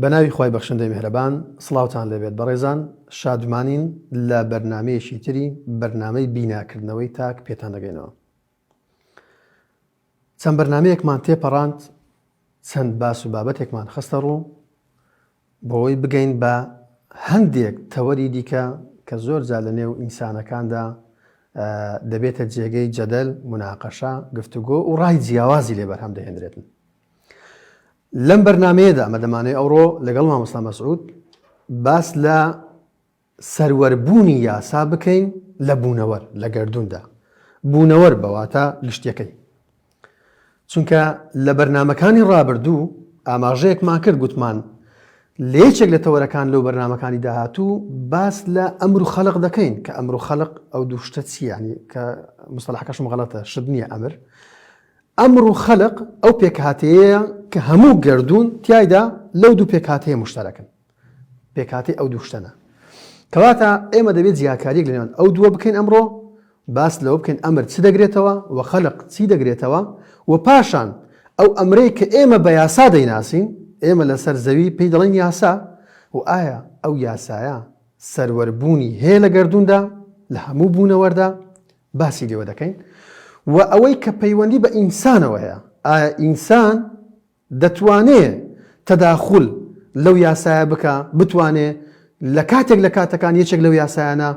بەناوی خۆی بەخشندەی میهرەبان سڵاوتان لەبێت بەڕێزان شادمانین لە بەرنامەیەکی تری بەرنامەی بیناکردنەوەی تاک پێتان دەگەینەوە. چەند بەرنامەیەکمان تێپەڕاند چەند باس و بابەتێکمان خستە ڕوو بۆەوەی بگەین بە هەندێک تەوەری دیکە کە زۆر جا لە نێو ئینسانەکاندا دەبێتە جێگەی جەدەل، مناقەشە، گفتوگۆ و ڕای جیاوازی لێ بەرهەم دەهێنرێتن. لەم بەرنامەیەدا ئەمە دەمانەوێت ئەوڕۆ لەگەڵ مامۆستا مەسعود باس لە سەروەربوونی یاسا بکەین لە بوونەوەر لە گەردووندا. بوونەوەر بەواتە گشتیەکەی. چونکە لە بەرنامەکانی ڕابردوو ئاماژەیەکمان کرد گوتمان لە یەکێک لە تەوەرەکان لەو بەرنامەکانی داهاتوو باس لە ئەمر و خەلق دەکەین کە ئەمر و خەلق ئەو دوو شتە چی یعنی کە مستەلاحەکەشم غەڵەتە شت نییە ئەمر. ئەمر و خەلق ئەو پێکهاتەیە کە هەموو گەردوون تایدا لەو دوو پێکهاتەیە مشتەرەکن. پێکهاتەی ئەو دوو شتەنە. کەواتە ئێمە دەبێت جیاکاریەک لەنێوان ئەو دووە بکەین ئەمڕۆ باس لەوە بکەین ئەمر چی دەگرێتەوە و خەلق چی دەگرێتەوە و پاشان ئەو ئەمرەی کە ئێمە بە یاسا دەیناسین ئێمە لەسەر زەوی پێی دەڵێن یاسا و ئایا ئەو یاسایە سەروەربوونی هەیە لە گەردووندا لە هەموو بوونەوەردا باسی لێوە دەکەین و ئەوەی کە پەیوەندی بە ئینسانەوە هەیە ئایا ئینسان دەتوانێت تەداخل لەو یاسایە بکە بتوانێت لە کاتێک لە کاتەکان یەکێک لەو یاسایانە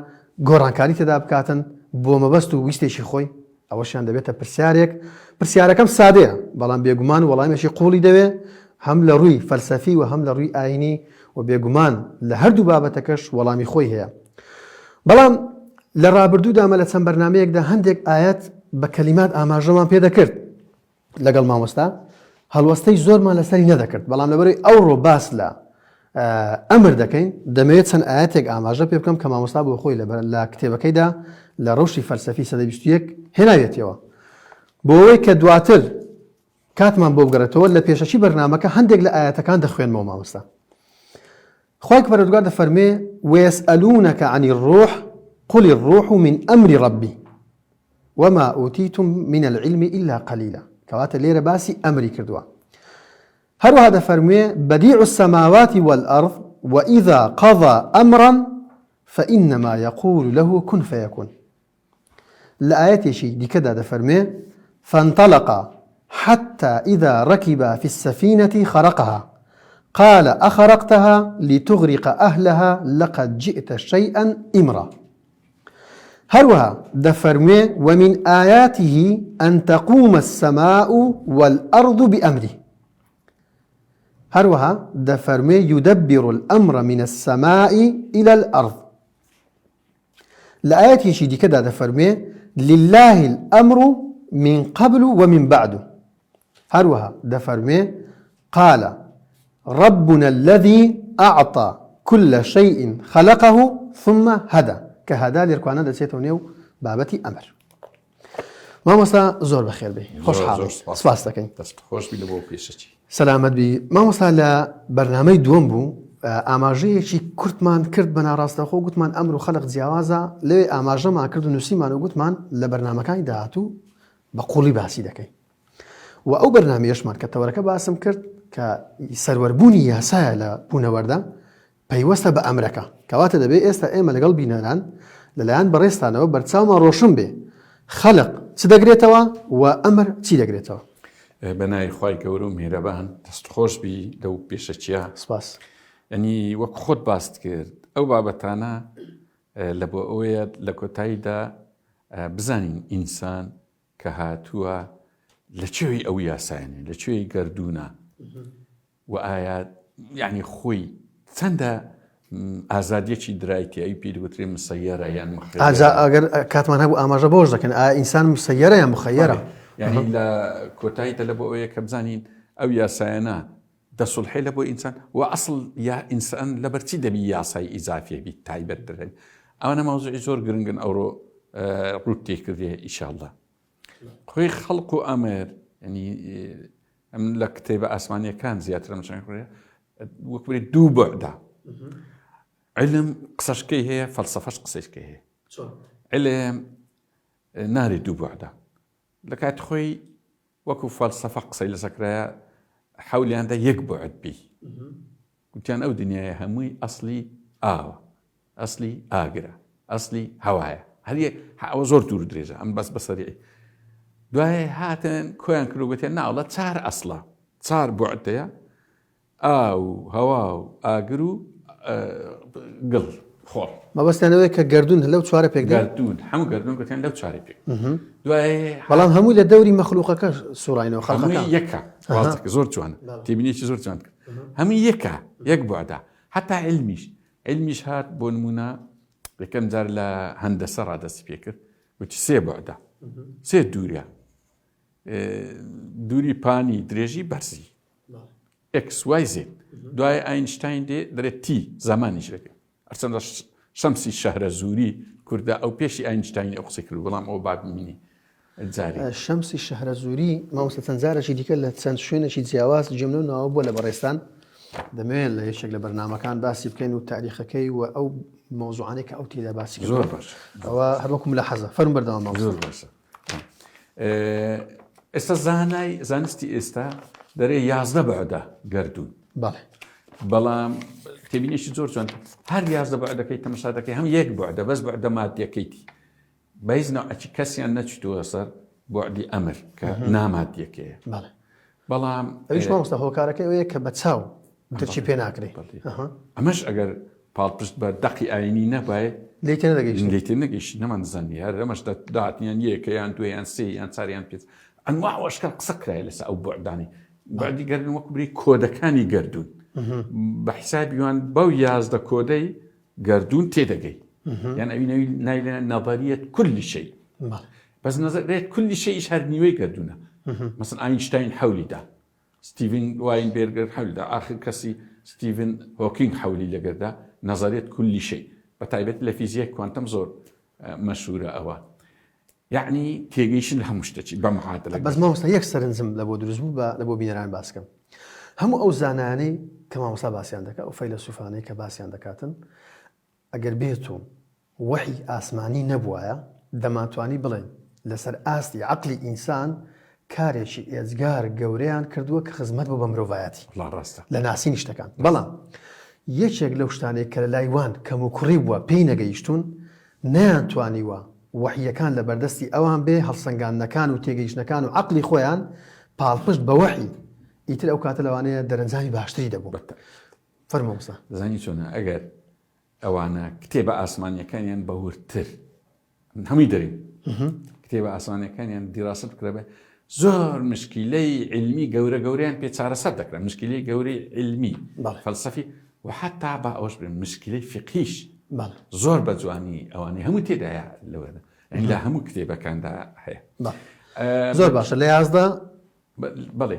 گۆڕانکاری تێدا بکاتن بۆ مەبەست و ویستێکی خۆی ئەوەشیان دەبێتە پرسیارێک. پرسیارەکەم سادەیە بەڵام بێگومان وەڵامێکی قوڵی دەوێت هەم لە ڕووی فەلسەفی و هەم لە ڕووی ئاینی و بێگومان لە هەردوو بابەتەکەش وەڵامی خۆی هەیە. بەڵام لە ڕابردوودا مە لە چەند بەرنامەیەکدا هەندێک ئاەت بە کەلیمات ئاماژەمان پێدەکرد لەگەڵ مامۆستا هەڵوەستەی زۆرمان لەسەری نەدەکرد بەڵام لەبەرەوەی ئەوڕۆ باس لە ئەمر دەکەین دەمەوێت چەند ئاەتێک ئاماژە پێ بکەم کە مامۆستا بۆ خۆی لە کتێبەکەیدا لە ڕەوشی فەلسەفی سەدەی 21 هێناوێتەوە بۆ ئەوەی کە دواتر کاتمان بۆ بگەڕێتەوە لە پێشەچی بەرنامەکە هەندێک لە ئاەتەکان دەخوێنمەوە مامۆستا. خوای پەروەردگار دەفەرمێ ويسألونك عن الروح قل الروح من أمر ربي وما أوتيتم من العلم إلا قليلا. كواتە لێرە باسی ئەمری کردووە. هەروەها دەفەرمێ بديع السماوات والأرض وإذا قضى أمرا فإنما يقول له كن فيكون. لآياتشي دیکەدا دەفەرمێ فانطلقا حتى إذا ركبا في السفينة خرقها قال أخرقتها لتغرق أهلها لقد جئت شيئا إمرا. هروها دفرمي ومن آياته أن تقوم السماء والأرض بأمره. هروها دفرمي يدبر الأمر من السماء إلى الأرض. لآياته شي دي كده دفرمي لله الأمر من قبل ومن بعد. هروها دفرمي قال ربنا الذي أعطى كل شيء خلقه ثم هدى. كهذا لركوانا دەچێتەوە نێو بابەتی ئەمر. مامۆستا زۆر بەخێر بێ خۆشحاڵ سپاس دەکەین. خۆش بی لە بۆ پێشەچی سەلامەت بی. مامۆستا لە بەرنامەی دووەم بوو ئاماژەیەکی کورتمان کرد بە ناڕاستەخۆ گوتمان ئەمر و خەلق جیاوازە لەوێ ئاماژەمان کرد و نووسیمان و گوتمان لە بەرنامەکانی داهاتوو بە قوڵی باسی دەکەین و ئەو بەرنامەیەشمان کە تەوەرەکە باسم کرد کە سەروەربوونی یاسایە لە بوونەوەردا پەیوەستە بە ئەمرەکە کەواتە دەبێت ئێستا ئێمە لەگەڵ بینەران لەلایەن بەڕێستانەوە بەرچاومان ڕۆشن بێ خەلق چ دەگرێتەوە و ئەمر چی دەگرێتەوە. بەناوی خوای گەورە و میهرەبان دەستخۆش بی لەو پێشەچیە. سپاس. ینی وەک خۆت باست کرد ئەو بابەتانە لە بۆ ئەوەیە لە کۆتاییدا بزانین ئینسان کە هاتووە لەکوێی ئەو یاسایانێ لەکوێی گەردوونە و ئایا یعنی خۆی چەندە ئازادیەکی درایتی ئەی پێوترێ مسەیەرە یان ئەگەر کاتمان هەبوو ئاماژە بۆش دەکەن ئایا ئینسان مسەیەرە یان مخەیەرە یعنی لە کۆتاییدا لە بۆ ئەوەیە کە بزانین ئەو یاسایانە دەسوڵحێ لە بۆ ئینسان و ئەسڵ یا ئینسان لەبەرچی دەبی یاسای ئیزافیە بیت تایبەت دەرێن. ئەوانە مەوزوعی زۆر گرنگن ئەوڕۆ ڕوت تێکردێ ئیشاءالله. خۆی خەڵق و ئەمر ینی ئەم لە کتێبە ئاسمانیەکان زیاتر مەشان کوڕێ وەکوێ دوو بەعدا علم قسەشکەی هەیە فەلسەفەش قسەشکەی هەیە. علم ناری دوو بەعدا لە کاتی خۆی وەکو فەلسەفە قسەی لەسەکرایە حەولیاندا یەک بەعد بی وتیان ئەو دنیاە هەمووی ئەسلی ئاوە، ئەسلی ئاگرە، ئەسلی هەوایە، هەریە ئەوە زۆر دوور درێژە ئەم بەس بەسەری. دوایە هاتن کۆیان کردوگوتیان ناوڵە 4 ئەسڵە 4 بوعدەیە، ئاو هەوا و ئاگر و گڵ خۆڵ. مەبەستیانەوەی کە گردون لەو 4 پێک گردون هەموو گردون گوتیان لەو 4 پێک. دوایە بەڵام هەمووی لە دەوری مەخلوقەکە سوڕاینەوە هەمووی خەڵقەکان یەکە، ڕاستەکە زۆر جوانە، تێبینێکی زۆر جوان کرد. هەمووی یەکە، یەک بوعدە. هەتا علمیش هات بۆ نمونە یەکەم جار لە هەندەسە ڕادەستی پێ کرد، وتی 3 بوعدە، 3 دووریە، دووری پانی درێژی بەرزی XYZ. دوای ئاینشتاین دەرێت تی زمانیش دەکەێت ئەرچەندە شەمسی شەهرە زووری کووردا ئەو پێشی ئاینشتاین ئەو قسەی کرد، بەڵام ئەو بابینی جاری شەمسی شەهرە زووری مامۆستا چەند جارێکی دیکە لە چەند شوێنێکی جیاواز جێمنەوە ناوە بووە لە بەڕێستان. دەمەوێت لە یەکێک لە بەرنامەکان باسی بکەین و تاریخەکەی و ئەو مۆزوعانەی کە ئەو تێدا باسی زۆر باش. ئەوە هەروەکوم لە حەزە فەرم بەردەوام زۆر باشە. ئێستا زانستی ئێستا دەرێ 11 بەعدە گردون، بەڵێ، بەڵام تێبینێکی زۆر جوان هەر 11 بەعدەکەی تەمەشا دەکەی هەم یەک بوعدە، بەس بوعدە مادیەکەیتی بەهیچ کەسیان نەچووە سەر بوعدی ئەمر کە نامادیەکەیە. بەڵێ، بەڵام ئەویش مامۆستا هۆکارەکەی ئەوەیە کە بە چاو دەرچی پێ ناکرێ. ئەمەش ئەگەر پاڵپشت بە دەقی ئاینی نەبایە لێتێ نەگەیشت نەمانزانانی هەر ئەمەش داهاتیان یەکەیان دوێیان سێیان چاریان پێ ئەنوا ئەوەشکە قسە کرایە لەسەر ئەو بوعدانی. بعدی گردون وەکو بری کۆدەکانی گردون بە حیسابیوان بەو 11 کۆدەی گردون تێدەگەی، یان ئەوی نایلێنە نەظەریەت کولی شەی، بەس نەظەریەت کولی شەیش هەر نیوەی گردونە. مەسەڵەن ئاینشتاین حەولیدا، ستیڤن واینبێرگر حەولیدا، ئاخر کەسی ستیڤن هۆکینگ حەولی لەگەردا نەظەریەت کولی شەی، بە تایبەت لە فیزیک کوانتەم زۆر مەشهورە ئەوە، یعنی تێگەیشتن لە هەموو شتێکی بە معادلە. بەس مامۆستا یەک سەرنجم لە بۆ دروست بوو لە بۆ بینەران باسکەم. هەموو ئەو زانانەی کە مامۆستا باسییان دەکات ئەو فەیلسوفانەی کە باسییان دەکاتن، ئەگەر بێت و وحی ئاسمانی نەبووایە دەماتوانی بڵێن لەسەر ئاستی عەقلی ئینسان کارێکی ئێجگار گەورەیان کردووە کە خزمەت بۆ بە مرۆڤایەتی لە ناسینی شتەکان. بەڵام یەکێک لەو شتانێک کە لە لای وان کەم و کوڕی بووە پێی نەگەیشتون نەیانتوانیوە وحیەکان لە بەردەستی ئەوان بێ هەڵسەنگاندنەکان و تێگەیشتنەکان و عەقلی خۆیان پاڵپشت بە وحی ئیتر ئەو کاتە لەوانەیە دەرەنجامی باشتری دەبوو. فەرموو مامۆستا. زانی چۆنە ئەگەر ئەوانە کتێبە ئاسمانیەکانیان بەورتر هەمووی دەرین کتێبە ئاسمانیەکانیان دیڕاست بکرێ بێ زۆر مشکیلەی علمی گەورەیان پێ چارەسەر دەکرێن، مشکیلەی گەورەی علمی فەلسەفی و حتا با ئەوەش بێن مشکلەی فقهیش زۆر بە جوانی ئەوانەی هەموو تێدایە لەوێدا، لە هەموو کتێبەکاندا هەیە. زۆر باشە لە 11 بەڵێ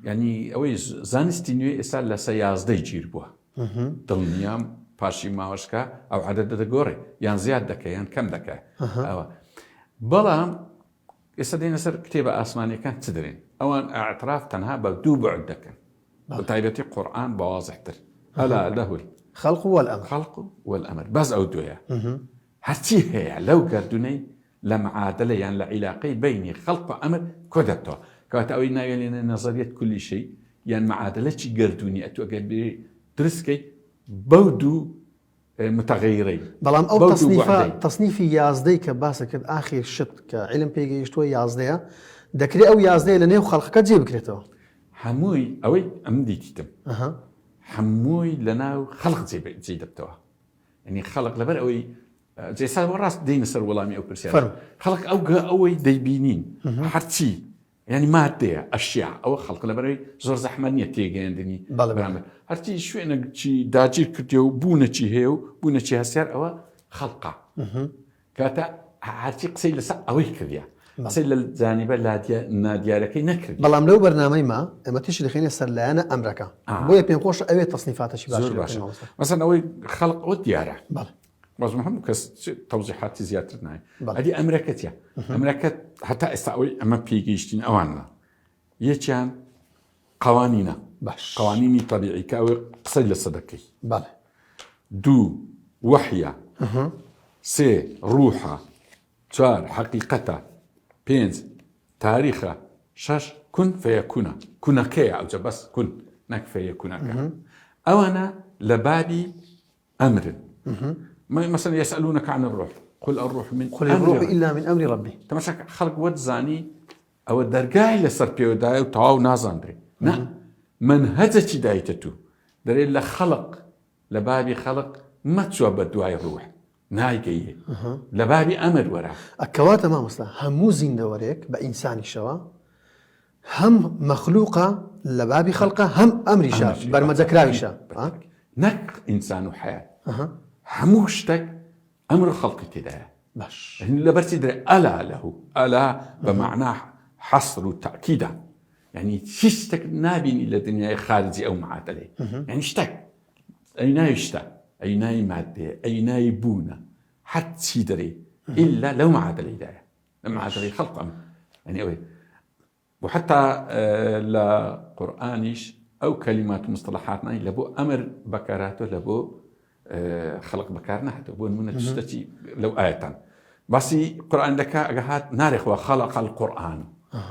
ینی ئەوەی زانستی نوێ ئێستا لە 11 گیر بووە، دڵنیام پاشی ماوەشکە ئەو عەدەدە دەگۆڕێ یان زیاد دەکە یان کەم دەکە ئەوە. بەڵام ئێستا دێنە سەر کتێبە ئاسمانیەکان چ دەرێن؟ ئەوان ئاعتراف تەنها بە 2 بوعد دەکەن، بە تایبەتی قورئان بە واضحتر ئەلا لەهو خەلق والئەمر بەس ئەو دوێیە هەرچی هەیە لەو گردونەی لە معادلە یان لە عیلاقەی بینی خەلق و ئەمر کۆ دەبتەوە، کەواتە ئەوەی ناوێنێنە نەزەریەت کولی شەی یان معادلەی گردونی ئەتو ئەگەر بێ دروستکەی بەو دوو متغیرەی. بەڵام ئەو تەصنیفی 11 کە باسە کرد ئاخر شت کە علم پێگەیشتووە 11 دەکرێت ئەو 11 لە نێو خەڵقەکە جێ بکرێتەوە. هەمووی ئەوەی ئەم دیتیتم هەمووی لە ناو خەڵق جێ دەبتەوە، ینی خەڵق لەبەر ئەوەی جێسا ڕاست دێنە سەر وەڵامی ئەو پرسیار خەڵق ئەوەی دەیبینین هەرچی ینی مادەیە ئەشیا ئەوە خەڵق لەبەرەوەی زۆر زەحمەت نییە تێگەیاندنی بەرامبەر هەرچی شوێنەی داگیر کردێ و بوونەچی هەیە و بوونەچی هەسیار ئەوە خەڵقە، کاتە هەرچی قسەی لەسەر ئەوەی کردیا قسەی لە جانیبە نادیارەکەی نەکرد. بەڵام لەو بەرنامەی ما ئەمە تێشی دەخێنێ سەرلایەنە ئەمرەکە بۆیە پێم خۆشە ئەوێ تەصنیفاتەشی باشە. مەسەڵەن ئەوەی خەڵق ئەوە دیارە بەزم هەموو کەس تەوزیحاتی زیاتر نایە ئەدی ئەمرەکەتە ئەمرەکەت هەتا ئێستا ئەوەی ئەمە پێگەیشتین ئەوانە یەکیان قوانینە قوانینی طبیعی کە ئەوەی قسەی لەسەر دەکەی، 2 وحیە، 3 ڕوحە، 4 حەقیقەتە، 5 تاریخە، 6 کون فەیەکونە کونەکەیە ئەوجە بەس کون نكفي يكونك أو أنا لبابي أمر مثلا يسألونك عن الروح قل الروح من قل الروح إلا من أمر ربي. تمشك خلق وتزاني أو الدرجاي لسر بيوداي وتعاو نازندري نا منهجة دايتتو دري إلا خلق لبابي خلق ما تشوى بدواي الروح نايقية لبابي أمر ورا الكواتا ما مصلا همو زين دوريك بإنساني شوا هم مخلوقة لبابي خلقه هم أمري شا برمجة كراوي شا نك إنسان وحياة هموشتك أمر خلق تدا باش لبرتي دري ألا له ألا بمعنى حصر وتأكيد يعني شتك نابين إلى الدنيا خارجي أو معادلة يعني اشتك أيناي اشتك أيناي مادة أيناي بونا حتى سيدري إلا لو معادلة داية معادلة خلق أمر يعني أوي وحتى لقرآنيش أو كلمات مصطلحاتنا لبو أمر بكاراته لبو خلق بكارنا حتى بو من تشتتي لو آية بس القرآن لك أجهات نارخ وخلق القرآن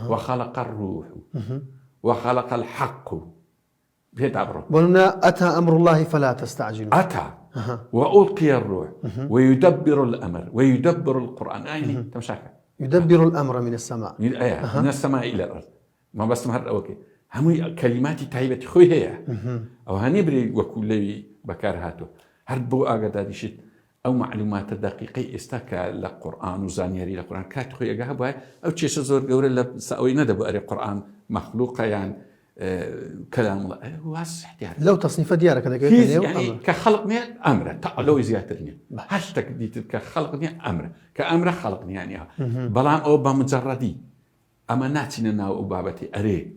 وخلق الروح وخلق الحق بهذا عبره قلنا أتى أمر الله فلا تستعجلوا أتى وألقي الروح ويدبر الأمر ويدبر القرآن يعني تمشاكل يدبر الأمر من السماء من السماء إلى الأرض ما بس مهر أوكي هم كلماتي تايبة خوي هي أو هنبري وكل بكار هاتو هربو أجدادي شت أو معلومات دقيقة استكا للقرآن وزانيري للقرآن كات خوي أجابها أو شيء زور جوري لسأوي ندب أري القرآن مخلوقة يعني كلام الله واسع يعني لو تصنيف ديارك هذا يعني كخلقني أمره تعالوا زيادتني هاشتك ديت كخلقني أمره كأمره خلقني يعني بلام أو بمجردي أما ناتنا ناو أبابتي أري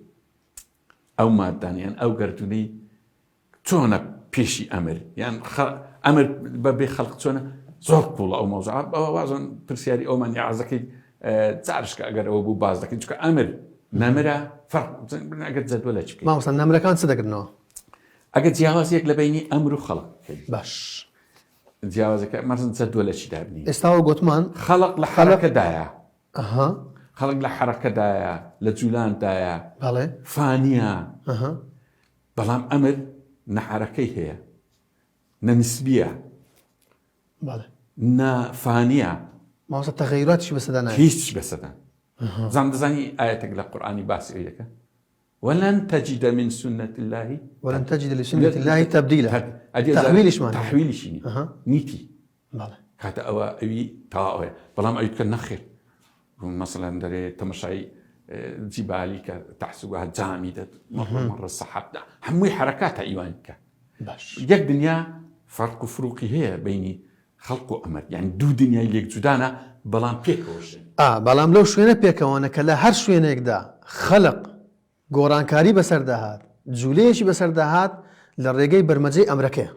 أو ماداني أو قردوني تونا بيشي أمر يعني أمر ببي خلق تونا زوق والله أو موضوع وازن برسياري أو من يعزك تعرفش كأجر أو بو بازك إنت كأمر نمرة فرق أجد زاد ولا شيء ما وصل نمرة كان صدق إنه أجد جوازك لبيني أمر وخلق باش جوازك ما زاد ولا شيء دابني استوى قطمان خلق لحركة دايا خلق لحركة دايا لجولان دايا بله فانية بلام أمر نحركة هي نسبية بله فانية ما وصل تغيرات شو بس ده هيش بس ده زاني آية القرآن باسي إليك ولن تجد من سنة الله ولن تجد لسنة الله تبديلا تحويلش معنى تحويلش نيتي بله هذا أو أي تاوي بلام أيد كنخر مثلا دري تمشي جبالي كتحسبها جامدة مرة الصحاب همي حركات أيوانك باش يك دنيا فرق فروقي هي بين خلق وأمر يعني دو دنيا يليك جدانا بلام بيكوش بلام لو شوينه بيكوانا كلا هر شوينه يكدا خلق گۆڕانکاری بەسەرداهات جوولەیەکی بەسەرداهات لە ڕێگەی بەرمەجەی ئەمرەکەیە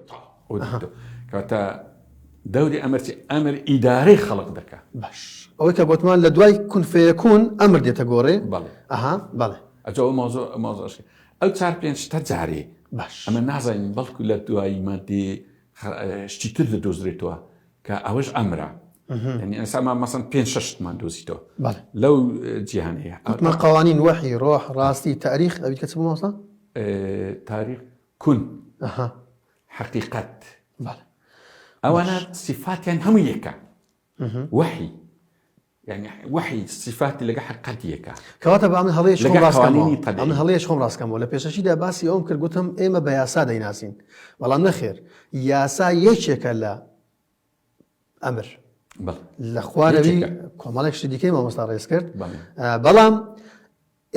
کەواتە دەوری ئەمەرچی ئەمر ئیدارەی خەڵق دەکات باش ئەوەی کە گوتمان لە دوای کون فەیەکون ئەمر دێتە گۆڕێ بەڵێ ئەجەوە مۆزۆشی ئەو چار پێنج شتە جارێ باش ئەمە نازانین بەڵکو لە دوایی مادێ شتی تر دەدۆزرێتەوە کە ئەوەش ئەمرە يعني أنا مثلا بين ششت ما دوزيتو لو جهانية ما قوانين وحي روح راسي تاريخ أبي كتبوا مصا تاريخ كن حقيقة أو أنا صفات يعني هم يكا وحي يعني وحي صفات اللي جا قديكا كواتب عمل هذي شخم راس كم عمل هذي شخم راس كم ولا بيشاشي ده بس يوم كل قتهم إما بياسا ديناسين والله نخير ياسا يشك لا أمر لخواربي كمالك شديكي ما مستعر يسكر بلام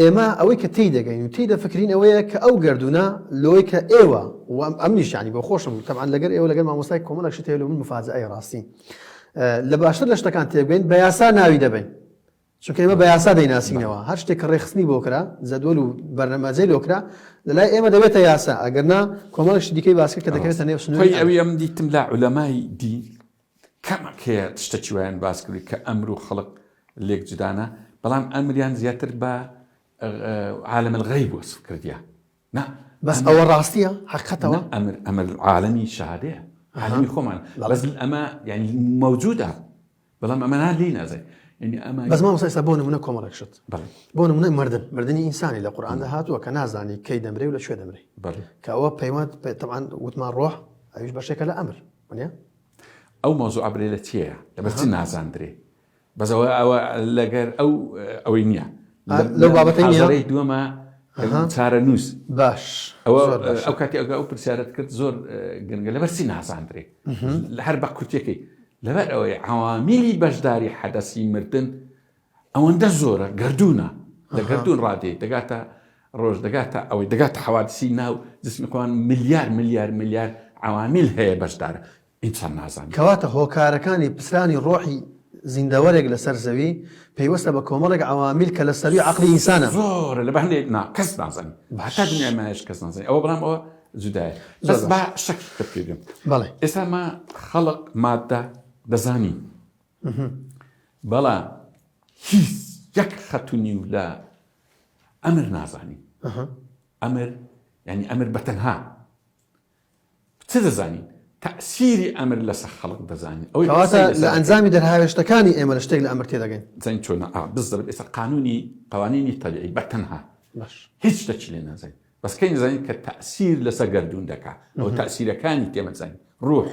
إما أويك تيدا يعني تيدا فكرين أويك أو جردونا لويك إيوا وأمنيش يعني بخوشم طبعا لقر إيوا لقر ما مستعر كمالك شتيه لو من مفازة أي راسين لباشر لشتا كان تيبين بياسا ناوي دبين شو كلمة بياسا ديناسينوا هرش تكرر خصني بوكرا زادولو برنامجي لوكرا لا إما دبيت ياسا أجرنا كمالك شديكي باسكت كذا كذا تاني وسنو هاي أوي أم دي تملا علماء دي كما كي تشتكيوان باسكري كأمر خلق ليك جدانا بلام أمريان زياتر با عالم الغيب وصف كرديا نا بس أول راستيا حقيقة أمر عالمي شهادة عالمي خمان بس الأما يعني موجودة بلام أمانها لينا زي يعني ئەمە بەس مامۆستا ئێستا بۆ نمونە کۆمەڵێک شت بەڵێ بۆ نمونە مردنی ئینسانی لە قورئاندا هاتووە کە نازانی کەی دەمرێ و لە کوێ دەمرێ بەڵێ کە ئەوە پەیوەند طبعاً وتمان ڕۆح ئەویش بەشێکە لە ئەمر وانە ئەو مۆزوع عبرێ لە چییە لەبەرچی نازاندرێ بەزەوە ئەوە لەگەر ئەوەی نییە لەو بابەتەی نییە حاضەرەی دووەمە چارە نووس باش ئەو کاتی ئەو پرسیارەت کرد زۆر گرنگە لەبەرچی نازاندرێ هەر بە قوتیەکەی لەبەر ئەوەی عەوامیلی بەشداری حەدەسی مردن ئەوەندە زۆرە گردوونە لە گردوون ڕادێ دەگاتە ڕۆژ دەگاتە ئەوەی دەگاتە حەوادسی ناو جسمی خۆیان ملیار عەوامیل هەیە بەشدارە ئینسان نازانێت کەواتە هۆکارەکانی پسرانی ڕۆحی زیندەوەرێک لەسەر زەوی پەیوەستە بە کۆمەڵێک عەوامیل کە لە سەروی عەقلی ئینسانە زۆرە لە بەهێنێ کەس نازانێت هەتا دنیامایش کەس نازانێت ئەوە بەڵام ئەوە جودایە بەس با شەک پێدەم بەڵێ ئێستا ما خەڵق مادە دەزانین بەڵام هیچ یەک خەتونی و لە ئەمر نازانین ئەمر ینی ئەمر بەتەنها چ دەزانین تأثیری ئەمر لەسەر خەڵق دەزانین کەواتە لە ئەنجامی دەرهاوێشتەکانی ئێمە لە شتێک لە ئەمر تێدەگەین زین چۆنە بزدەبێت ئێستا قوانینی تەبیعی بەتەنها هیچ شتێکی لێ نازانین بەس کەی نزانین کە تأثیر لەسەر گەردوون دەکات ئەو تأثیرەکانی تێمەزانین ڕوح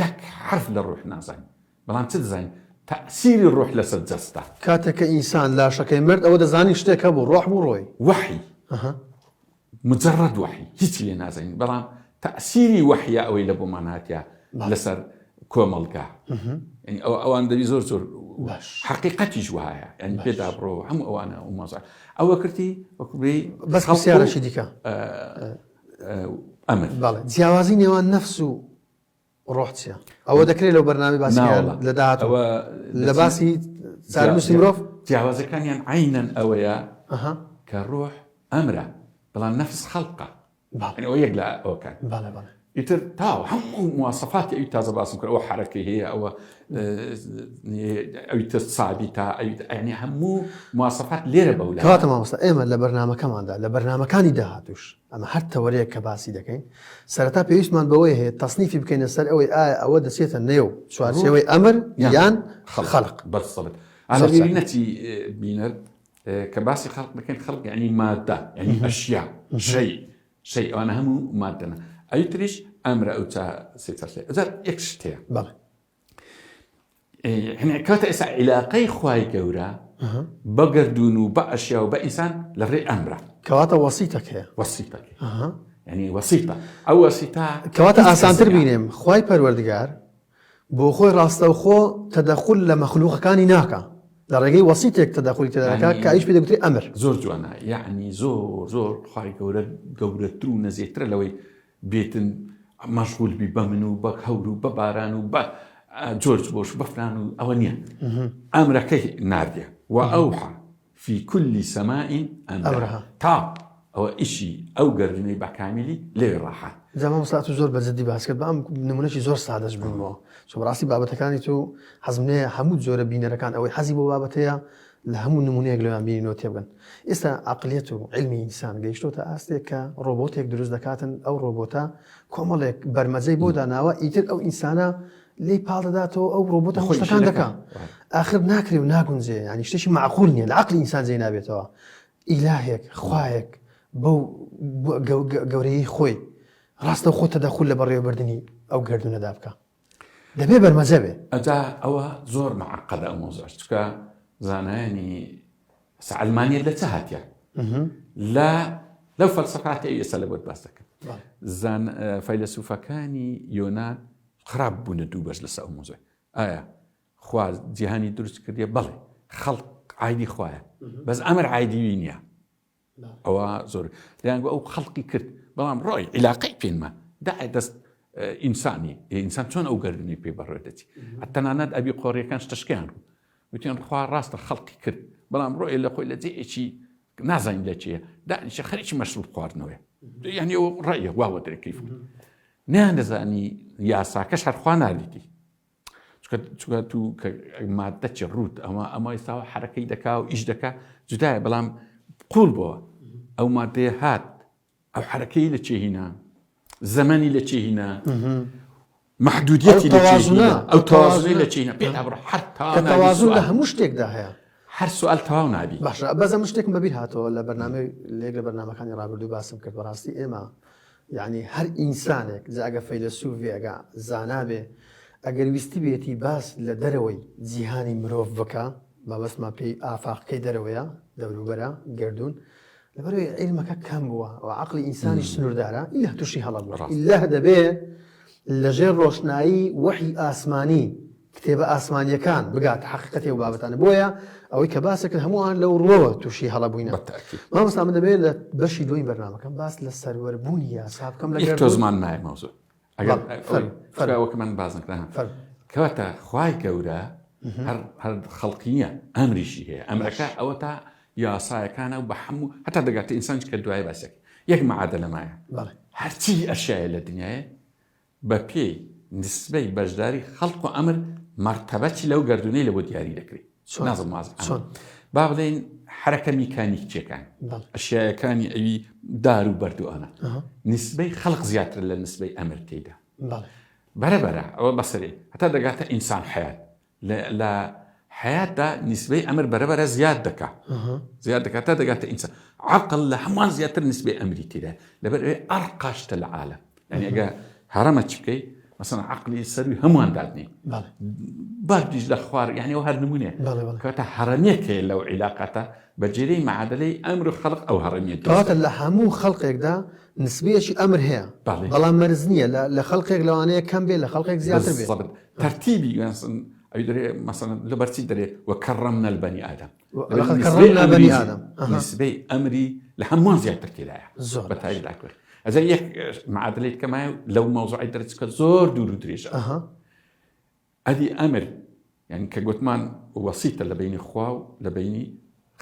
یەک حرف لە ڕوح نازانین بەڵام چ دەزانین تأثیری ڕوح لەسەر جەستە کاتێک کە ئینسان لاشەکەی مرد ئەوە دەزانی شتێکە بوو ڕۆح بوو ڕۆی وحی مجرد وحی هیچی لێ نازانین بەڵام تأثیری وحیە ئەوەی لە بۆمان هاتیە لەسەر کۆمەڵگا ینی ئەوان دەبی زۆر حقیقەتی جوایە ینی پێدا بڕۆ هەموو ئەوانە و مازار ئەوە کردی وەکوێ بەس پرسیارەشی دیکە ئەمر بەڵێ جیاوازی نێوان نەفس و ڕۆح چییە ئەوە دەکرێت لەو بەرنامەی باسی لە داهاتوە لە باسی چارەنووسی مرۆڤ جیاوازەکانیان عینەن ئەوەیە کە ڕۆح ئەمرە بەڵام نەفس خەڵقە ئەوە یەک لە ئەوکان ئیتر تاو هەموو مواصفاتی ئەوی تازە باسم کرد ئەوە حرەکەی هەیە ئەوە ئەوی تە سابیتە ئەنی هەموو مواصفات لێرە بەولا کەواتە مامۆستا ئێمە لە بەرنامەکەماندا لە بەرنامەکانی داهاتوش ئەمە هەر تەوەرەیەک کە باسی دەکەین سەرەتا پێویستمان بەوەی هەیە تەصنیفی بکەینە سەر ئەوەی ئایا ئەوە دەچێتە نێو چوارچێوەی ئەمر یان خەڵق بەسڵت ئەلەبیری نەچی بینەر کە باسی خەڵق دەکەین خەڵق یعنی مادە یعنی ئەشیا شەی ئەوانە هەموو مادەنە ئەوی تریش ئەمرە ئەو زار یەک شتەیە بەڵێ کاتە ئێستا عیلاقەی خوای گەورە بە گەردوون و بە ئەشیا و بە ئینسان لە ڕێی ئەمرە کەواتە وەسیتەک هەیە وەسیتەکە ینی وەسیتە ئەو وەسیتە کەواتە ئاسانتر بینێم خوای پەروەردگار بۆ خۆی ڕاستەوخۆ تەدەخول لە مەخلووقەکانی ناکە لە ڕێگەی وەسیتێک تەدەخولی تێدەکات کە ئەویش پێ دەگوترێت ئەمر زۆر جوانە یعنی زۆر خوای گەورە گەورەتر و نەزیێترە لەوەی بێتن مەشغول بی بە من و بە هەور و بە باران و بە جۆرج بۆش بەفران و ئەوە نییە ئەمرەکەی ناردێ و ئەوحا في كل سماء أمرها تا ئەوە ئیشی ئەو گەردونەی بەکامیلی لێ ڕاحە جاما مستعد زۆر بەجددی باس کرد بە ئەم نمونەشی زۆر سادەش بوومەوە چۆن بەڕاستی بابەتەکانی تو حەزمنەیە هەموو جۆرە بینەرەکان ئەوەی حەزی بۆ بابەتەیە لە هەموو نمونەیەک لەوان بینینەوە تێبگەن ئێستا عەقلیەت و علمی ئینسان گەیشتۆتە ئاستێک کە ڕۆبۆتێک دروست دەکاتن ئەو ڕۆبۆتە کۆمەڵێک بەرمەجەی بۆ داناوە ئیتر ئەو ئینسانە لی پاڵدەداتەوە ئەو ڕۆبۆتە خۆشتەکان دەکات ئاخر ناکرێ و ناگونجێ ینی شتێکی معقول نییە لە عەقلی ئینسان جێ نابێتەوە ئیلاهێک خوایەک بەو گەورەی خۆی ڕاستە خۆ تەدەخول لە بەڕێوەبردننی ئەو گەردونەدا بکە دەبێ بەرمەجە بێ ئەجا ئەوە زۆر معقەدە ئەو مۆزوع چکە زانایانی ئەلمانیا لە چه هاتیە لەو فەلسەفاتی ئێستا لە بۆت باس دەکەن فەیلسوفەکانی یۆنان خراپ بوونە دوو بەش لەسەر ئەو مۆزوع ئایا خوا جیهانی دروست کردیە بەڵێ خەڵق عایدی خوایە بەس ئەمر عایدی نییە ئەوە زۆر دەیانگو ئەو خەڵقی کرد بەڵام ڕۆی عیلاقەی پێنمە داعی دەست ئینسانی ئینسان چۆن ئەو گەردونی پێ بەڕێدەچی تەنانەت ئەبی قۆڕیەکان شتشکیان بوو وتیان خوا ڕاستە خەڵقی کرد بەڵام ڕۆی لە خۆی لە جێئێکی نازانین لە چیە دانیشە خەریکی مەشروب خواردنەوەی یعنی ئەو ڕێیە واوە دەرەکەی فوت نیان دەزانی یاساکەش هەرخوا نالیتی چکە تو کە مادەچی ڕوت ئەمە ئێستاوە حرەکەی دەکا و ئیش دەکا جودایە بەڵام قوڵ بۆە ئەو مادەیە هات ئەو حرەکەی لە چێهینا زەمانی لە چێهینا محدودیەتی ئەو تەوازنی لە چینە پێ نابڕ کە تەوازن لە هەموو شتێکدا هەیە هەر سوال تەواو نابی باشە بەزە شتێکم بەبیر هاتەوە لە بەرنامەی لێک لە بەرنامەکانی ڕابردوو باسم کرد بەڕاستی ئێمە یعنی هەر ئینسانێک ئەگە فەیلسوفێ ئەگە زانابێ ئەگەر ویستی بێتی باس لە دەرەوەی جیهانی مرۆڤ بکە بەبەستمان پێی ئافاقەکەی دەرەوەیە دەوروبەرە گردون لەبەرەوەی عیلمەکە کەم بووە و عەقڵی ئینسانی سنووردارە ئیلا تووشی هەڵەبووە ئیلا دەبێت لەژێر ڕۆشنایی وحی ئاسمانی کتێبە ئاسمانیەکان بگات حقیقەتی و بابەتانە بۆیە ئەوەی کە باسەکرد هەمووان لەو ڕۆوە تووشی هەڵەبووینە مامۆستا من دەبێت لە بەشی دوای بەرنامەکەم باس لە سەروەربوونی یاسا بکەم لەگەر تۆ زمان نایە مەوزوع ئەگەر من بازم کەواتە خوای گەورە هەر خەڵقیە ئەمریشی هەیە ئەمریکا ئەوە تا یاسایەکانە و بە هەموو هەتا دەگاتە ئینسانش کە دوای باسێک یەک مەعادە لەمایە هەرچی ئەشیایە لە دنیاە بە پێی نسبەی بەشداری خەڵق و ئەمر مرتەبەتی لەو گردونەی لە بۆ دیاری دەکرێت نازم مازم با بڵێن حرەکە میکانیکچیەکان ئەشیایەکانی ئەوی دار و بەردووانە نسبەی خەڵق زیاتر لە نسبەی ئەمر تێدا بەرەبەرە ئەوە بەسەرێ هەتا دەگاتە ئینسان حیات لە حیاتدا نسبەی ئەمر بەرەبەرە زیاد دەکات تا دەگاتە ئینسان عەقڵ لە هەمووان زیاتر نسبەی ئەمری تێدا لەبەر ئەوێ ئەرقاشتە لە عالەم یعنی ئەگە هەرەمە چ بکەی مثلا عقلی سەروی هەمووان دادنی باردیش لە خوار یعنی ئەو هەر نمونێ کەواتە هەرەمێکێ لەو عیلاقەتە بەجێرەی مەعادلەی ئەمر و خەڵق ئەو هەرەمیە کەواتە لە هەموو خەڵقێکدا نسبەیەکی ئەمر هەیە بەڵام مەرز نییە لە خەڵقێک لەوانەیە کەم بێت لە خەڵقێک زیاتر بێت تەرتیبی ئەوی دەرێ مثلا لە بەرچی دەرێ وەکەڕەمنە البەنی ئادەم نسبەی ئەمری لە هەمووان زیاتر تێدایە بەتایی لاکوێ ئەجا یەک معادلەیت کەمایە لەو مەوزوعی دەرچکە زۆر دوور و درێژە ئەدی ئەمر یعنی کە گوتمان وەسیتە لە بینی خوا و لە بینی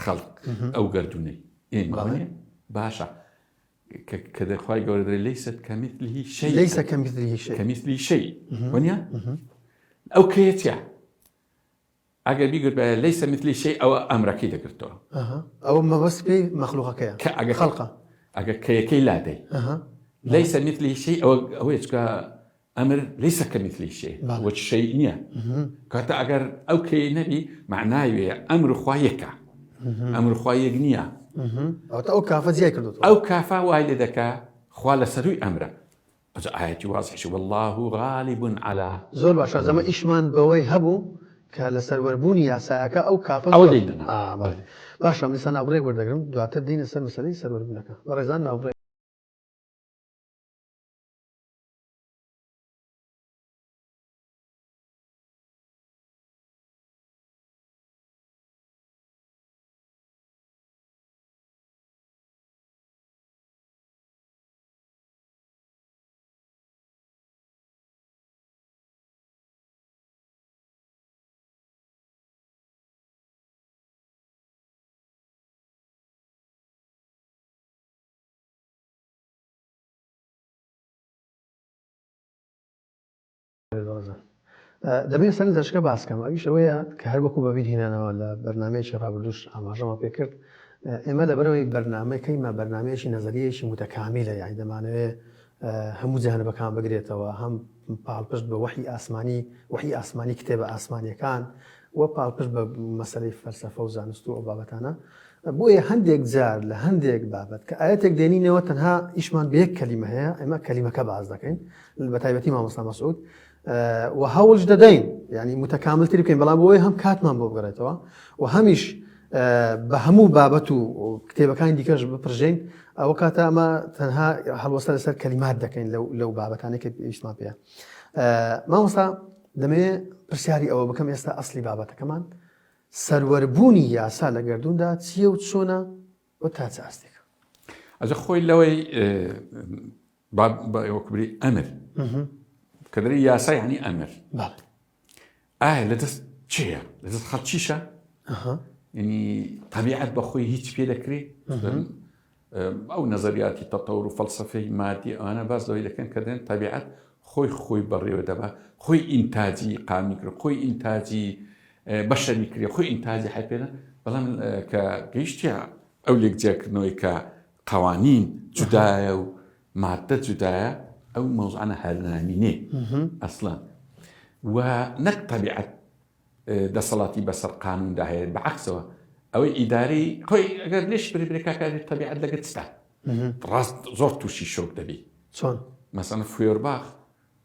خەڵق ئەو گردونەی ئێمە باشە کە دەخوای گەورە دەرێ لەیسەت کەمیثلیه شەیء لەیسە کەمیثلیه شەیء وەنیا ئەو کێتیا ئەگەر بیگرت بە لەیسە مثلی شەیء ئەوە ئەمرەکەی دەگرتەوە ئەوە مەبەست پێی مەخلوقەکەیە کە ئەگەر خەڵقە ئەگەر کەیەکەی لادەی لەیسە مثلی شەیء ئەوەیە چکە ئەمر لەیسە کەمیثلی شەیء وەچ شەیء نییە کاتە ئەگەر ئەو کەی نەبی معناوێ ئەمر خوا یەکە ئەمر خوا یەک نییە ئەو کافە جیای کردووە ئەو کافە وای لێ دەکا خوا لە سەروی ئەمرە ئاەتی وازحش والله غالب على زۆر باشە زەمە ئیشمان بەوەی هەبوو کە لە سەروەربوونی یاسایەکە ئەو کافە باشە میسا ناوڕێک وەردەگرم دواتر دینە سەر مەسەلەی سەروەربوونەکە بەڕێزان ناوڕێ دەبێت سەر دەشکە باسکەم ئەویش ئەوەیە کە هەر وەکو بەبییر هێنانەوە لە بەرنمەیەکی ڕابردوش ئاماژەمە پێ کرد ئێمە لەبەرەوەی بەرنمەکەیمە بەرنمەیەکی نەزەریەکی متەکامیلە یعنی دەمانەوێت هەموو جانبەکان بگرێتەوە هەم پاڵپشت بە وحی ئاسمانی کتێبە ئاسمانیەکان وە پاڵپشت بە مەسەلەی فەلسەفە و زانست و ئەو بابەتانە بۆیە هەندێک جار لە هەندێک بابەت کە ئاەتێک دێنینەوە تەنها ئیشمان بە یەک کەلیمە هەیە ئێمە کەلیمەکە باز دەکەین بە تایبەتی مامۆستا مەسعود و هەوڵش دەدەین ینی متەکاملتر بکەین بەڵام بۆی هەم کاتمان بۆ بگەڕێتەوە و هەمیش بە هەموو بابەت و کتێبەکانی دیکەش بپڕژین ئەوە کاتە ئەمە تەنها هەڵوەستە لەسەر کەلیمات دەکەین لەو بابەتانێک کە پێویستمان پێە مامۆستا دەمەوێت پرسیاری ئەوە بکەم ئێستا ئەسلی بابەتەکەمان سەروەربوونی یاسا لە گردووندا چییە و چۆنە و تا چ ئاستێکە ئەجە خۆی لەوەی وەکوبری ئەمر کە دەری یاسا یعنی ئەمر ئایا لەدەست چییە لەدەست خەڵکیشە ینی طبیعەت بە خۆی هیچ پێ دەکرێت ئەو نەزەریاتی تەتەور و فەلسەفەی مادی ئەوانە باس لەوەی دەکەن کە دێن طبیعەت خۆی بەڕێوە دەبا خۆی ئینتاجی قامی کرد خۆی ئینتاجی بەشەری کرێ خۆی ئینتاجی حیپێنە بەڵام کە گەیشتە ئەو لێکجێکردنەوەی کە قوانین جودایە و مادە جودایە أو موضوعنا هرناميني أصلا ونك طبيعة ده صلاتي بسر قانون ده هي بعكسه أو إداري خوي أقدر ليش بريكا كانت طبيعة لقيت ستا راس زرت وشي شوك دبي شلون مثلا فيورباخ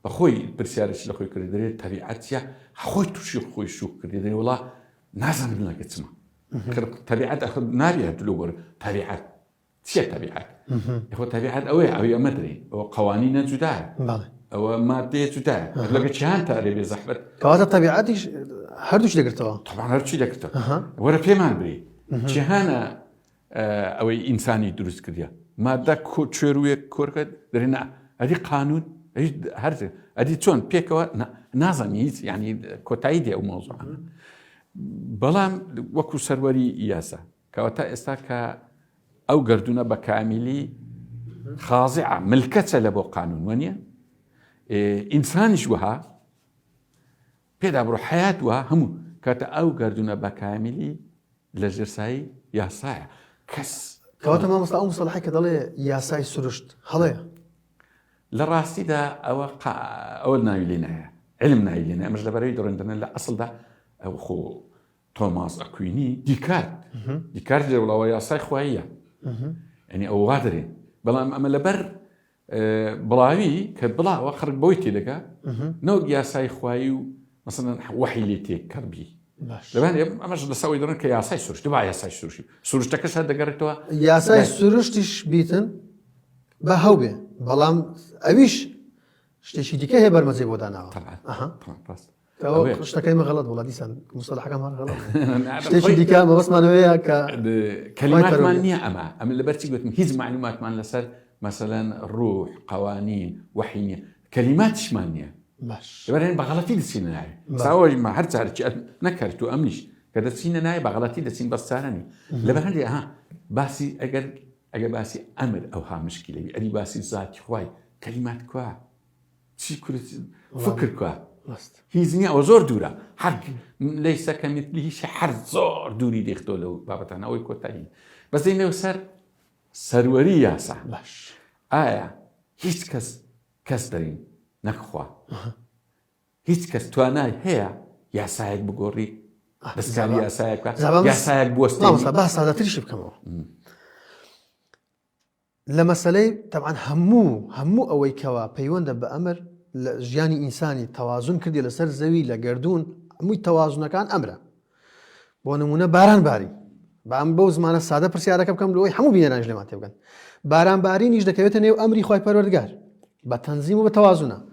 بخوي برسيارش لخوي كريدري طبيعتها خوي توشي خوي شوك كريدري والله نازم من لقيت سما طبيعة أخذ نابيها تلوبر طبيعة شيء طبيعة هو طبيعة أو ما أدري أو قوانين جداء أو مادة جداء لقيت شان تقريبا زحمة كواتا طبيعتي هردوش دقرتوا طبعا هرشي دكتور ورا فيمان بري شهانا أو إنساني دروس كذا مادة كوتشروي كوركد درينا هذه قانون هذه هذه تون بيكوا نازميز يعني كوتايدي أو موضوع بلام وكو سروري ياسا كواتا استاكا أو قردونا بكاملي خاضعة ملكة لبو قانون ونيا إنسان جوها بيدا برو حياتها هم كاتا أو قردونا بكاملي لجرساي ياساي كس كواتا ما مصلا أو مصطلحي كدالي ياساي سرشت هلايا لراسي دا أو نايلينا علم نايلينا مش لبري دورندنا لا أصل دا أو خو توماس أكويني ديكارت دي ولا ياساي خويا يعني أو وادرين بلا أما لبر بلاوي كبلا وخرج بويتي لقى نوع ياساي خويا مثلا وحي لي تكربي لبان أمش لسوي درن كياساي سرش تبع ياساي سرش سرش تكسر دقرتوا ياساي سرشتش بيتن بهوبه بلام أبيش شتي ديكه هي برمزي بودانا طبعا بس اشتكي ما غلط والله ديسان مصطلح كمان غلط شتي ديكه ما بس ما نويا كلمات مالنية أما اللي برتي قلت هيز معلومات مان لسر مثلا الروح قوانين وحي كلمات مالنية باش لبرين بغلطي دسين ناي ساوي ما هرت هرتي نكرتو أمنيش كذا دسين ناي بغلطي دسين بس سارني لبرين باسي أجر باسي أمر أو ها مشكلة أدي باسي ذات خواي كلمات كوا شيء كل فكر كوا هيزني أو زور دورة حق ليس كمثله شيء حر زور دوري ديختولو بابتنا أو يكوتاهي بس إنه سرورية صح باش هيك كس دارين نخوا هيك كس تواناي هي يا سايق بقولي بس قال يا سايق يا سايق بوستي لا بس هذا ترشب كمان لمسألة طبعا همو أوي كوا بيوند بأمر جياني إنساني توازن كردي لسر زوي لقردون همو التوازن كان أمره بونمونه باران باري بام بوز معنا السادة برسيارة كم لوي همو بينا نجلي ما تبغن باران باري نيجي دكتور نيو أمري خواي پروردگار بتنظيم وبتوازنه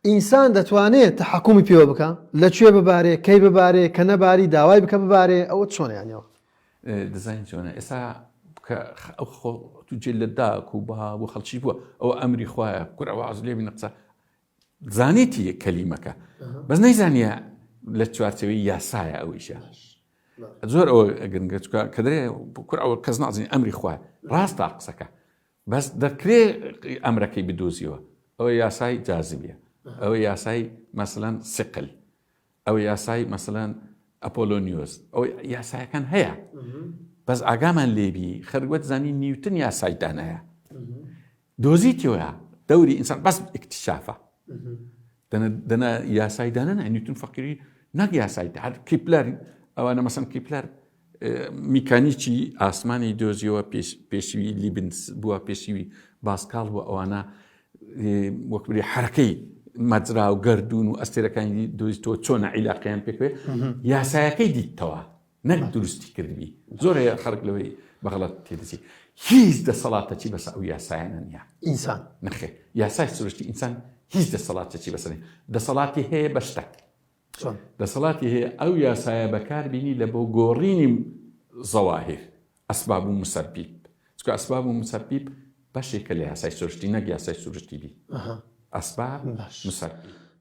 إنسان دتوانه تحكمي بيو بك لا شو بباري كي بباري كنا باري دواي بك بباري أو تشون يعني ديزاين شونه إسا أخو تجلد داك وبها وخلشي بوا أو أمري خوايا كرة وعزلي بنقصة زانيتي كلمك بس نيزانيا لتشوارتوي يا سايا أو إيشا زور أو أجنجتك كدري كرة أو كزنا عزني أمري خوايا راس تاقسك بس ذكري أمرك بدوزيوا أو يا ساي جاذبية أو يا ساي مثلا ثقل أو يا ساي مثلا أبولونيوس أو يا ساي كان هي بس أجمع ليبي خرجت زاني نيوتن يا سايدانا دوزيتيوها دوري إنسان بس اكتشافه دنا يا سايدانا نيوتن فكري نق يا سايد هذا كيبلر أو أنا مثلا كيبلر ميكانيكي آسماني دوزيو بيشوي ليبنز بوا بيشوي باسكال أو أنا وكبري حركي مجرى وقردون وأستيركان دوزيتو تشونا علاقيان بيكوي يا سايكي دي توا نك درستي كذبي زور خرج له بغلط تدسي هيز ده صلاة تجي بس أو يا ساينا يا إنسان نخي يا ساي سرشتي إنسان هيز ده صلاة تجي بس ده صلاتي هي بشتك شون ده صلاتي هي أو يا ساي بكار بيني لبو غوريني ظواهر أسباب مسبب سكو أسباب مسبب بشكل يا ساي سرشتي نك يا ساي سرشتي بي أسباب مسبب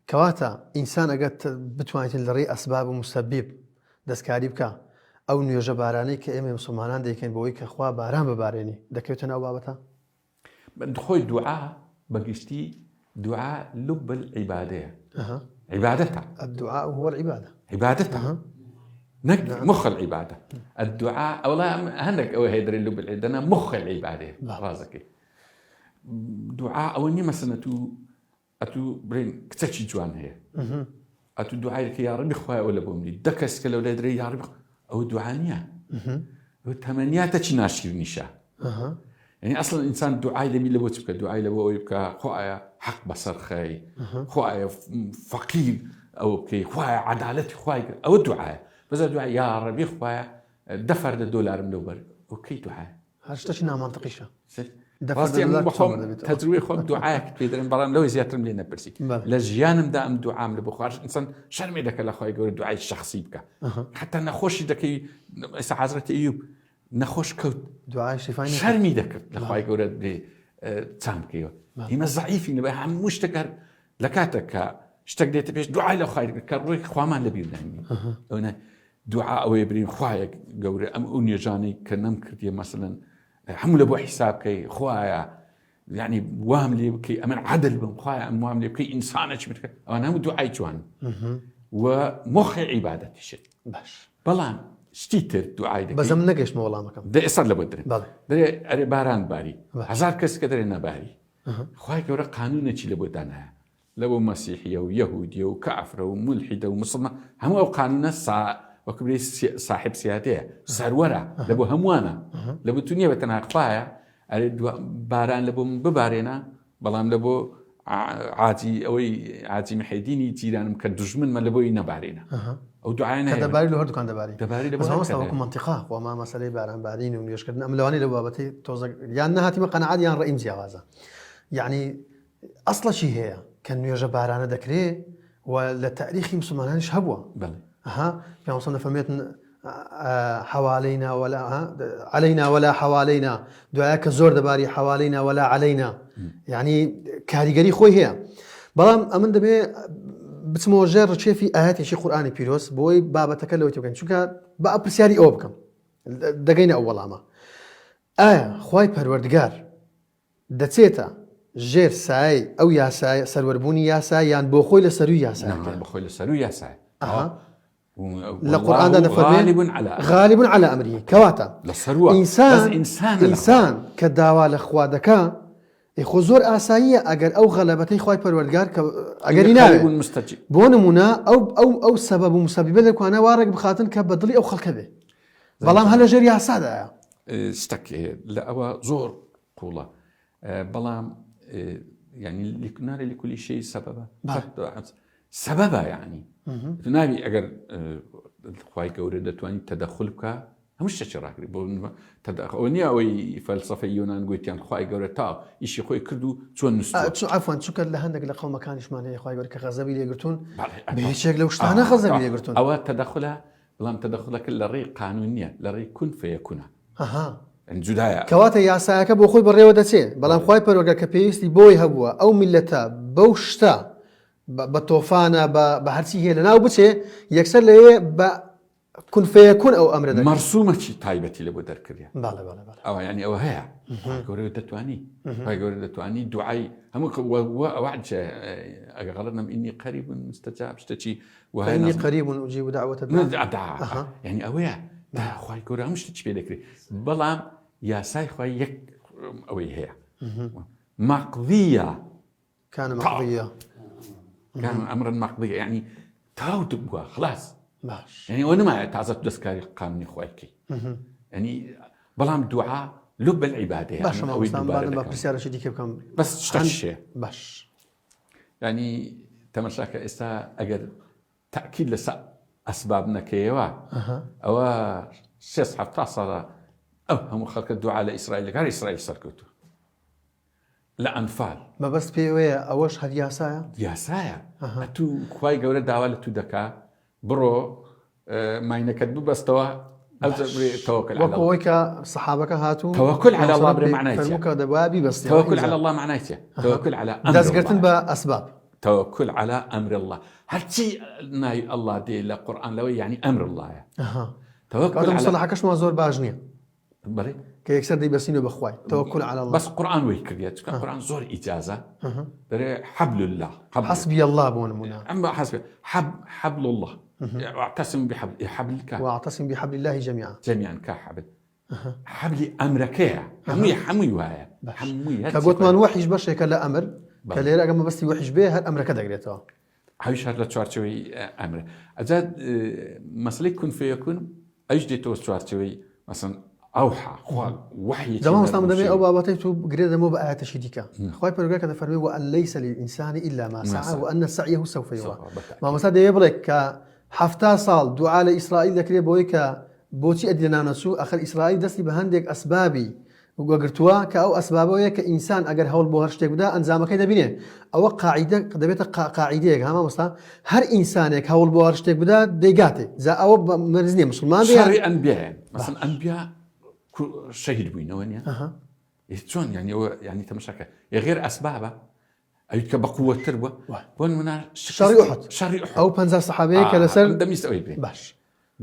كواتا إنسان أجت بتوانيت الري أسباب مسبب دەستکاری بکە ئەو نوێژە بارانەی کە ئێمە مسلمانان دەیکەین بۆی کە خوا باران ببارێنی دەکەوێتە ناو بابەتە خۆی دوعا بەگشتی دوعا لب العبادەیە عبادتها الدعاء هو العبادة عبادتها مخ العبادة الدعاء أو لا هندك أو هيدري لب العبادة مخ العبادة رازك دعاء أو إني مثلا تو ئەتوو برین کچەکی جوان هەیە ئەتوو دوعایەکە یا ڕەبی خوایە ئەوە لە بۆ منی دە کەس کە لەو لای درێ یا ڕەبی ئەوە دوعا نییە ئەوە تەمەنیاتە چی ناشیرنیشە يعني اصلا الانسان دعاء لمي لبو تبكى دعاء لبو يبكى خوايا حق بصر خاي خوايا فقير او بكي خوايا عدالتي خوايا او دعاء بس دعاء يا ربي خوايا دفر $1 من دوبر اوكي دعاء هاشتاش نا منطقيشه دفر بخوم تدروي خوم دعاء كبير بران لو زياتر لنا برسي لجيانم دائم دعاء من بخار انسان شرمي دك لا خوايا يقول دعاء الشخصي بك حتى نخوش دك حضرة ايوب نخوش كوت دعاء شفايني شرمي دكر لخواي قولت ب تامكيو هما ضعيفين بقى هم مشتكر لكاتك اشتقديت بيش دعاء لخواي كروي خوامان لبيرداني هنا دعاء او يبرين خوايا قوري ام اوني جاني كنم كردي مثلا حمل ابو حساب كي خوايا يعني وهم لي كي امن عدل بن خوايا ام وهم لي كي انسانك متك انا هم دعاء جوان ومخي عبادتي شيء باش بلان شتيتر دعاء دك بس من نقش مولا مكان ده اصلا لبدري بله ده باران باري هزار كس كدر نباري خواي كورا قانون شي لبدانها لو مسيحيه ويهوديه وكافر وملحده ومسلمه هم قانون وكبري صاحب سياده سرورة لبو هموانا لبو تونيه بتنا خوايا باران لبو ببارينا بلام لبو عادي اوي عادي محيديني جيران كدجمن ما لبو ينبارينا او دعانا دباري له هردو كان دباري بس هو مستوى منطقه وما مساله باران بارين ويشكرنا املواني لبابتي توزق يعني انها تم قناعات يعني رئيم زيغازه يعني اصلا شيء هي كان يجا باران دكري ولا تاريخي مسلمان هبوا بله في مصنف فهمت حوالينا ولا علينا ولا حوالينا دعاءك زور دباري حوالينا ولا علينا يعني كاريجري خوي هي بلام امن دبي بتموجر شيء في آيات شيء قرآني بيروس بوي بابا تكلم وتوكن شو كان بقى بسياري أوبكم دقينا أول عام خواي پروردگار دتيتا جير ساي أو يا ساي سروربوني يا ساي يعني بخوي لسرو يا ساي نعم بخوي لسرو يا ساي القرآن ده غالب على أمره كواتا لسروا إنسان كداوا لخوادك خزور آساییه اگر او غلبتی خوای پروردگار که اگر اینه بونمونا او سبب و مسبب لکوانه وارق بخاطن که بدلی او خلق به بلام هلا جري عساده استك لا او زور قوله بلام يعني لكل شيء سببا يعني نبي اگر خوای گوره دتوانی تدخل بك همش شراكري تدخلني او فلسفه يونان قلت خواي گوره تا شيء خوي كردو چون نستو عفوا شكر لهندك لقوم كانش معناه خواي گوره كغزبي لي قرتون بهيك لو شتانا غزبي لي قرتون او تدخلها بلام تدخلك لري قانونيه لري كن فيكون جدايا كواتا يا ساكب وخوي بري ودتي بلام خواي پروردگار كبيستي بوي هبوا او ملتا بوشتا بطوفانا بهرسي هي لنا وبتي يكسر لي كن فيكون او امر ذلك مرسومه شي تايبتي لبو دركريا بله او يعني او هي قولوا دتواني قولوا دتواني دعاء هم وعد غلطنا اني قريب مستجاب اشتكي واني قريب اجيب دعوه الداع يعني اويا خوي قولوا مش تشبي ذكري بلام يا ساي خوي يك اوي هي مقضيه كان مقضيه كان امرا مقضيه يعني تاو تبغى خلاص باش يعني وانا ما تعزت دسكاري قانوني خويكي يعني بلام دعاء لب العباده يعني باش ما برسياره شي ديك كم بس شتشي باش يعني تمشاك اسا اجر تاكيد لس اسبابنا كيوا او شيص حتصل هم خلق الدعاء لاسرائيل قال اسرائيل سركتو لا انفال ما بس بيوي اوش هد يا سايا تو خوي قوله دعوه تو دكا برو ما ينكد بستوا توكل على الله وكويك صحابك هاتوا توكل على الله بمعناته فرمك دبابي بس توكل على الله معناته توكل على امر الله دزقرتن باسباب توكل على امر الله هرتي ناي الله دي القران لو يعني امر الله توكل على مصطلحكش ما زور باجنيه بري كي يكسر دي بسينو بخواي توكل على الله بس قران ويكريت قران زور اجازه دري حبل الله حسبي الله بون منا اما حسبي حبل الله واعتصم بحبلك واعتصم بحبل الله جميعا كحبل حبل امرك حمي وهاي حمي كقلت ما نوحيش برشا كلا امر کە لێرە ئەگەمە بەستی وحش بێ هەر ئەمرەکە دەگرێتەوە هاویش هەر لە چوارچەوەی ئەمرە ئەجاد مەسلەی کون فەیەکون ئەوش دێتەوە چوارچەوەی مەسەن ئەوحا خوا وحی زەمان مستان دەبێت ئەو بابەتەی تو گرێ دەمەوە بە ئاەتەشی دیکە خی پەروەردگار کە دەفەرمێ وأن ليس للإنسان إلا ما سعى وأن سعيه سوف يرى مامۆستا دەیە بڵێ کە 70 ساڵ دوعا لە ئیسرائیل دەکرێت بۆی کە بۆچی ئەدی ناونەچوو ئەخر ئیسرائیل دەستی بە هەندێک ئەسبابی وەگرتووە کە ئەو ئەسبابەیە کە ئینسان ئەگەر هەوڵ بۆ هەر شتێک بدا ئەنجامەکەی دەبینێ ئەوە قاعیدە دەبێتە قاعیدەیەک هەما مەستا هەر ئینسانێک هەوڵ بۆ هەر شتێک بدا دەیگاتێ جا ئەوە مەرز نییە مسلمان شەڕی ئەنبیایان مەسەن ئەنبیا شەهید بووینەوە نیە چۆن ینی تەماشاکە غێر ئەسبابە ئەویت کە بەقووەتر بووە بۆ نمونە شەڕی ئوحد ئەو 50 سەحابەیە کە لەسەر دەمیست ئەوەی بێ باش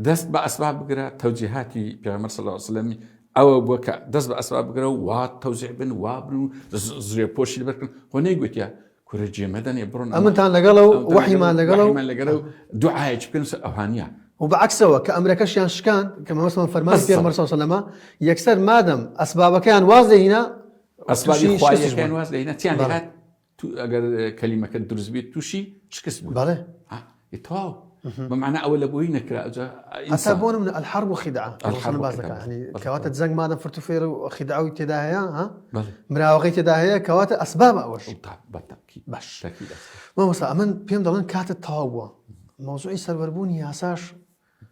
دەست بە ئەسباب بگرە تەوجیهاتی پێغەمبەر صلی الله علیه وسلم ئەوە بووە کە دەست بە ئەسباب بگرە و وا تەوزیع بن وا بن و زرێپۆشی لەبەرکردن خۆ نەیگوتیە کورە جێمەدەنێ بڕۆن ئەمنتان لەگەڵە و وحیمان لەگەڵە و دوعایەک بکەن ئەوهانیە وبعکسەوە کە ئەمریکەشیان شکان کە مەسەڵەن فەرمانی پێغەمبەر صلی الله علیه وسلم یەکسەر مادەم ئەسبابەکەیان واز دەهێنا ئەسبابی خوایەکەیان واز دەهێنا تیان لێهات ئەگەر کەلیمەکە دروست بێت تووشی شکست بوو بەڵێ تەواو بمعنى أول أبوي نكرة أتابون من الحرب وخدعة يعني كواتة زنق مادام فرتوفير وخدعة وتداهية ها مراوغي تداهية كواتة أسباب أوش بالتأكيد باش تأكيد ما مثلا أمن بيم دلنا كات التوابع موضوعي سروربوني ياساش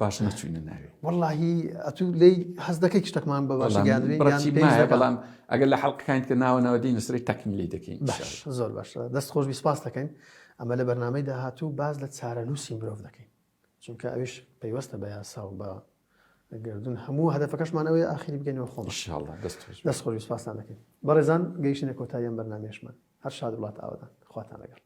باش نتوين النهاية والله أتو لي حسدك كشتك مان بباش يعني براتي ما بلام أقل حلقة كانت كنا ونودي نسري تكملي دكين باش زول باش دست خوش بسپاس دكين أما لبرنامج ده هاتو باز لتسارنوسی مروف دكين چونکە ئەوش پەیوەستە بە یاسا و بە گردون هەموو هەدەفەکەشمان ئەوەیە ئاخری بگەینەوە خۆمان ئینشاءالله دەست خۆش سپاسان دەکەین بەڕێزان گەیشتنە کۆتاییان بەرنامێشمان هەر شاد وڵات ئاوادان خواتان لەگەڵ